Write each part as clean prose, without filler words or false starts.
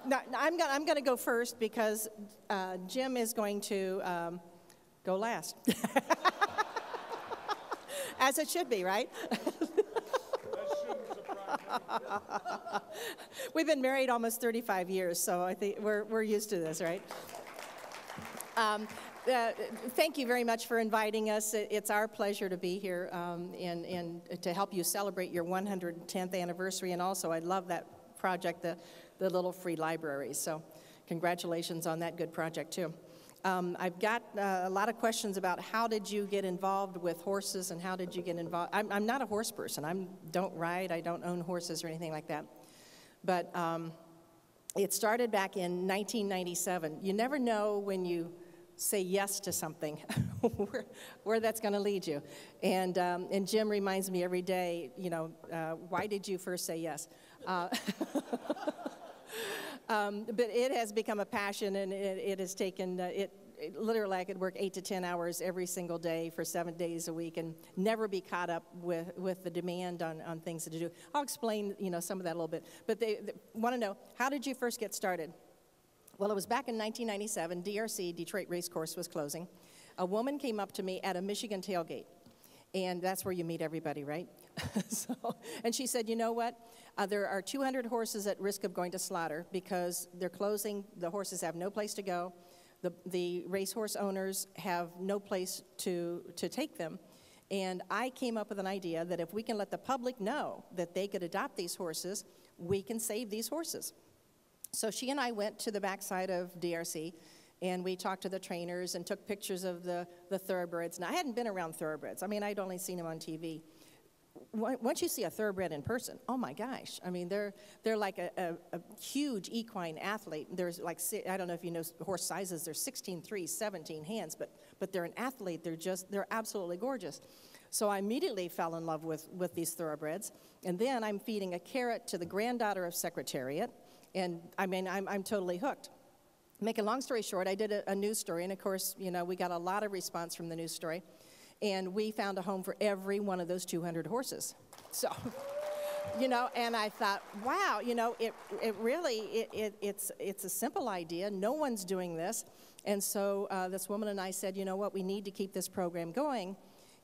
no, I'm going to go first because Jim is going to go last. As it should be, right? We've been married almost 35 years, so I think we're used to this, right? Thank you very much for inviting us. It's our pleasure to be here and to help you celebrate your 110th anniversary. And also, I love that project, the little free libraries. So congratulations on that good project, too. I've got a lot of questions about how did you get involved with horses and how did you get involved. I'm not a horse person. I don't ride. I don't own horses or anything like that. But it started back in 1997. You never know when you say yes to something where that's going to lead you. And Jim reminds me every day, you know, why did you first say yes? But it has become a passion, and it has taken, literally I could work 8 to 10 hours every single day for 7 days a week and never be caught up with the demand on things to do. I'll explain, you know, some of that a little bit. But they want to know, how did you first get started? Well, it was back in 1997, DRC, Detroit Racecourse, was closing. A woman came up to me at a Michigan tailgate, and that's where you meet everybody, right? And she said, you know what? There are 200 horses at risk of going to slaughter because they're closing. The horses have no place to go. The racehorse owners have no place to take them. And I came up with an idea that if we can let the public know that they could adopt these horses, we can save these horses. So she and I went to the backside of DRC, and we talked to the trainers and took pictures of the thoroughbreds. Now, I hadn't been around thoroughbreds. I mean, I'd only seen them on TV. Once you see a thoroughbred in person, oh my gosh. I mean, they're like a huge equine athlete. There's like, I don't know if you know horse sizes, they're 16'3", 17 hands, but they're an athlete. They're absolutely gorgeous. So I immediately fell in love with these thoroughbreds. And then I'm feeding a carrot to the granddaughter of Secretariat. And I mean, I'm totally hooked. Make a long story short, I did a news story, and of course, you know, we got a lot of response from the news story, and we found a home for every one of those 200 horses. So, you know, and I thought, wow, you know, it's a simple idea. No one's doing this, and so this woman and I said, you know what, we need to keep this program going.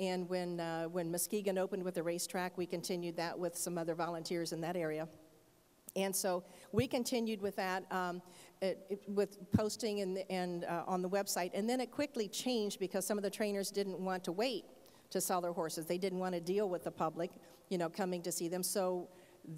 And when Muskegon opened with the racetrack, we continued that with some other volunteers in that area. And so we continued with that, with posting and on the website. And then it quickly changed because some of the trainers didn't want to wait to sell their horses. They didn't want to deal with the public, you know, coming to see them. So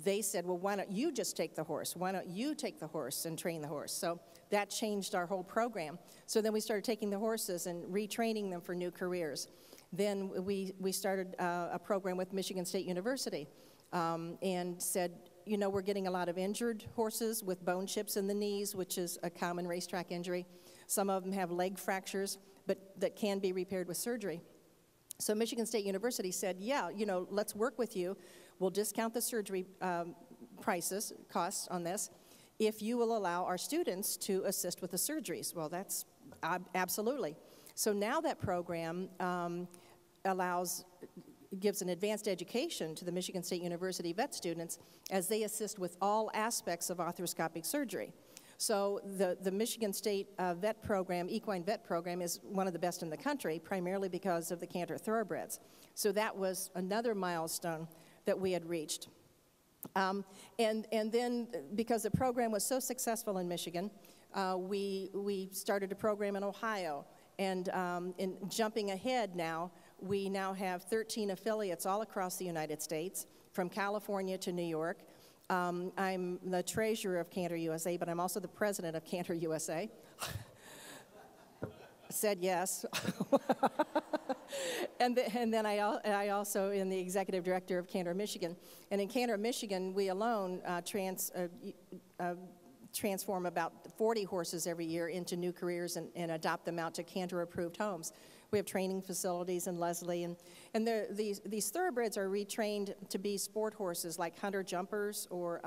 they said, well, why don't you just take the horse? Why don't you take the horse and train the horse? So that changed our whole program. So then we started taking the horses and retraining them for new careers. Then we started a program with Michigan State University and said, you know, we're getting a lot of injured horses with bone chips in the knees, which is a common racetrack injury. Some of them have leg fractures, but that can be repaired with surgery. So Michigan State University said, yeah, you know, let's work with you. We'll discount the surgery costs on this, if you will allow our students to assist with the surgeries. Well, that's absolutely. So now that program gives an advanced education to the Michigan State University vet students as they assist with all aspects of arthroscopic surgery. So the Michigan State vet program, equine vet program, is one of the best in the country, primarily because of the Canter thoroughbreds. So that was another milestone that we had reached. And then because the program was so successful in Michigan, we started a program in Ohio. And in jumping ahead now, we now have 13 affiliates all across the United States, from California to New York. I'm the treasurer of Canter USA, but I'm also the president of Canter USA. Said yes. And then I also am the executive director of Canter Michigan. And in Canter Michigan, we alone transform about 40 horses every year into new careers and adopt them out to Canter-approved homes. We have training facilities in Leslie, and these thoroughbreds are retrained to be sport horses like hunter jumpers or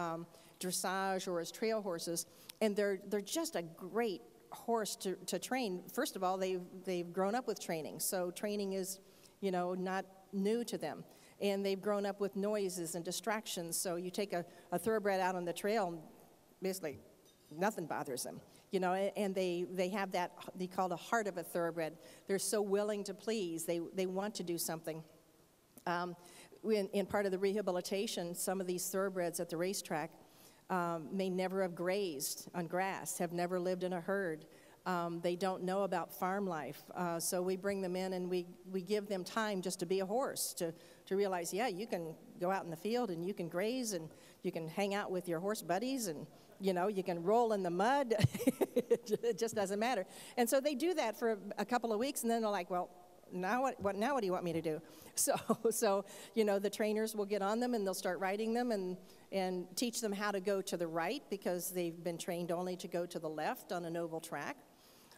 dressage or as trail horses, and they're just a great horse to train. First of all, they've grown up with training, so training is, you know, not new to them. And they've grown up with noises and distractions, so you take a thoroughbred out on the trail and basically nothing bothers them. You know, and they have that, they call the heart of a thoroughbred. They're so willing to please. They want to do something. In part of the rehabilitation, some of these thoroughbreds at the racetrack may never have grazed on grass, have never lived in a herd. They don't know about farm life. So we bring them in and we give them time just to be a horse, to realize, yeah, you can go out in the field and you can graze and you can hang out with your horse buddies and, you know, you can roll in the mud. It just doesn't matter. And so they do that for a couple of weeks and then they're like, well, now what do you want me to do? So you know, the trainers will get on them and they'll start riding them and teach them how to go to the right because they've been trained only to go to the left on an oval track.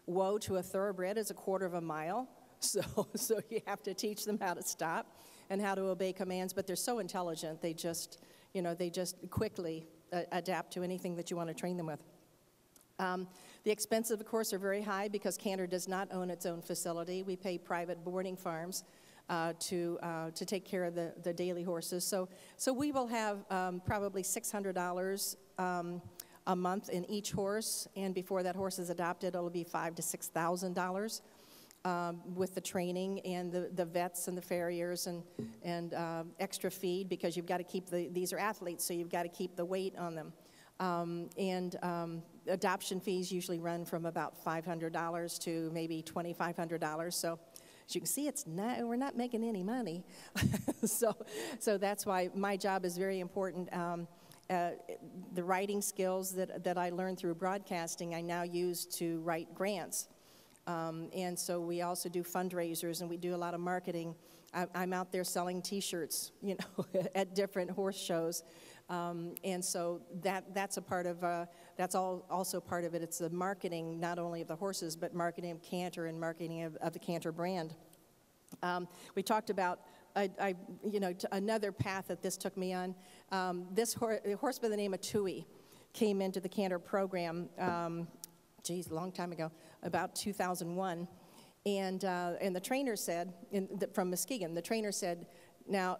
Woe to a thoroughbred is 1/4 mile, so you have to teach them how to stop and how to obey commands, but they're so intelligent, they just quickly adapt to anything that you want to train them with. The expenses, of course, are very high because Canter does not own its own facility. We pay private boarding farms to take care of the daily horses. So we will have probably $600 a month in each horse, and before that horse is adopted, it'll be $5,000 to $6,000 with the training and the vets and the farriers and extra feed because you've got to keep these are athletes, so you've got to keep the weight on them. Adoption fees usually run from about $500 to maybe $2,500. So as you can see, we're not making any money. so that's why my job is very important. The writing skills that I learned through broadcasting, I now use to write grants. And so we also do fundraisers and we do a lot of marketing. I'm out there selling T-shirts, you know, at different horse shows. And so that's a part of, that's also part of it. It's the marketing, not only of the horses, but marketing of Canter and marketing of the Canter brand. We talked about, another path that this took me on. This horse by the name of Tui came into the Canter program, a long time ago, about 2001. And the trainer said, from Muskegon, the trainer said, now,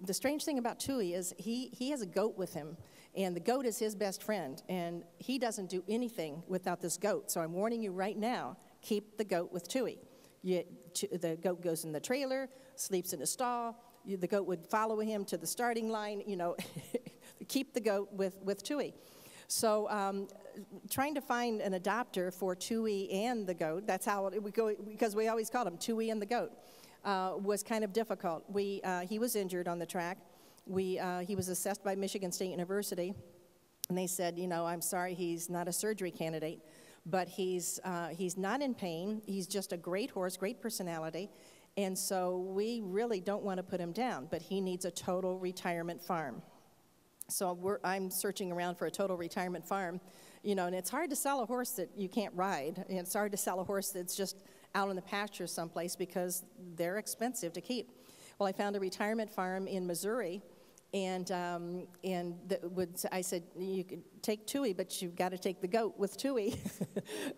the strange thing about Tui is he has a goat with him, and the goat is his best friend, and he doesn't do anything without this goat. So I'm warning you right now, keep the goat with Tui. The goat goes in the trailer, sleeps in a stall. The goat would follow him to the starting line. You know, keep the goat with Tui. So trying to find an adopter for Tui and the goat, that's how it would go, because we always called him Tui and the goat. Was kind of difficult. He was injured on the track. He was assessed by Michigan State University, and they said, you know, I'm sorry, he's not a surgery candidate, but he's not in pain. He's just a great horse, great personality, and so we really don't want to put him down, but he needs a total retirement farm. So I'm searching around for a total retirement farm, you know, and it's hard to sell a horse that you can't ride, and it's hard to sell a horse that's just out in the pasture someplace because they're expensive to keep. Well, I found a retirement farm in Missouri, and I said, you could take Tui, but you've got to take the goat with Tui.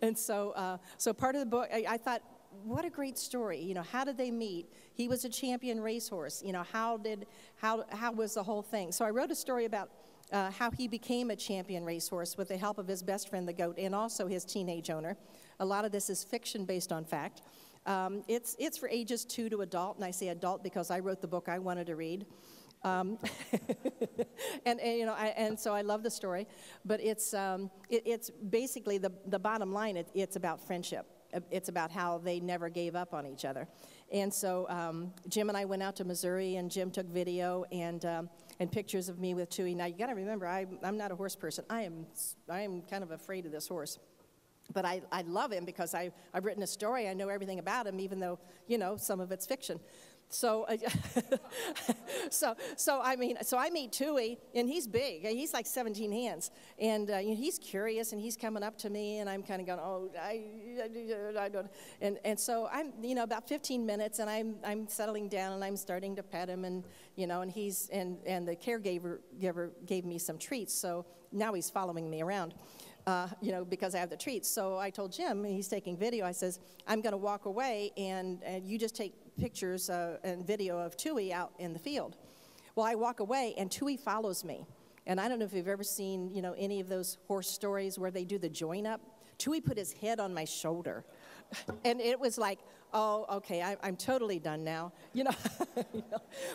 And so part of the book, I thought, what a great story. You know, how did they meet? He was a champion racehorse. You know, how was the whole thing? So I wrote a story about how he became a champion racehorse with the help of his best friend, the goat, and also his teenage owner. A lot of this is fiction based on fact. It's for ages 2 to adult, and I say adult because I wrote the book I wanted to read. And so I love the story, but it's basically the bottom line. It's about friendship. It's about how they never gave up on each other. And so Jim and I went out to Missouri, and Jim took video and pictures of me with Tui. Now you got to remember, I'm not a horse person. I am kind of afraid of this horse. But I love him because I've written a story. I know everything about him, even though, you know, some of it's fiction. So, I meet Tui, and he's big. He's like 17 hands, and he's curious, and he's coming up to me, and I'm kind of going, oh, I don't. And so I'm, you know, about 15 minutes, and I'm settling down, and I'm starting to pet him, and you know, and the caregiver gave me some treats, so now he's following me around. Because I have the treats. So I told Jim, he's taking video, I says, I'm going to walk away, and you just take pictures and video of Tui out in the field. Well, I walk away, and Tui follows me. And I don't know if you've ever seen, any of those horse stories where they do the join up. Tui put his head on my shoulder. And it was like, oh, okay, I'm totally done now.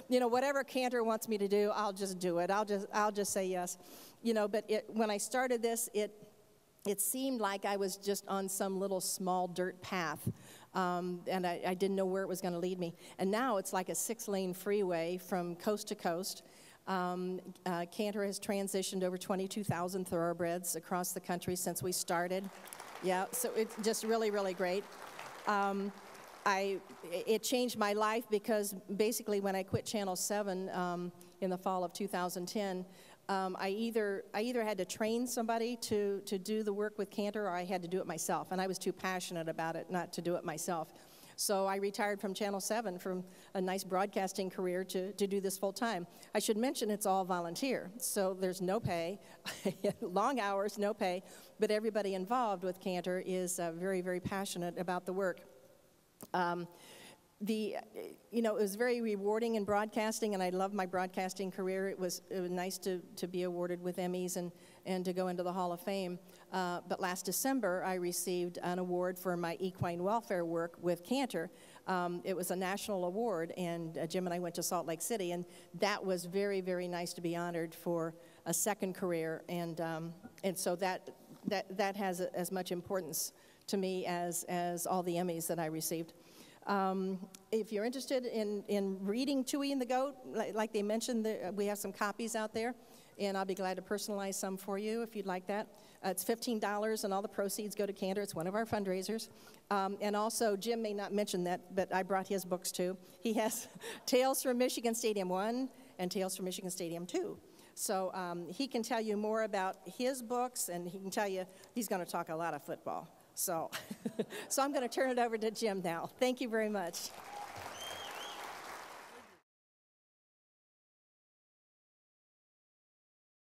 Whatever Canter wants me to do, I'll just do it. I'll just say yes. But when I started this, it seemed like I was just on some little small dirt path, and I didn't know where it was going to lead me. And now it's like a 6-lane freeway from coast to coast. Canter has transitioned over 22,000 thoroughbreds across the country since we started. Yeah, so it's just really, really great. It changed my life because basically when I quit Channel 7 in the fall of 2010, I either had to train somebody to do the work with Canter, or I had to do it myself, and I was too passionate about it not to do it myself. So I retired from Channel 7 from a nice broadcasting career to do this full time. I should mention it's all volunteer, so there's no pay, long hours, no pay, but everybody involved with Canter is very, very passionate about the work. It was very rewarding in broadcasting, and I loved my broadcasting career. It was nice to be awarded with Emmys and to go into the Hall of Fame. But last December, I received an award for my equine welfare work with Canter. It was a national award, and Jim and I went to Salt Lake City, and that was very, very nice to be honored for a second career, and so that has as much importance to me as all the Emmys that I received. If you're interested in reading Tui and the Goat, like they mentioned, we have some copies out there, and I'll be glad to personalize some for you if you'd like that. It's $15, and all the proceeds go to Canter. It's one of our fundraisers. And also, Jim may not mention that, but I brought his books too. He has Tales from Michigan Stadium 1 and Tales from Michigan Stadium 2. So he can tell you more about his books, and he can tell you he's going to talk a lot of football. So I'm going to turn it over to Jim now. Thank you very much.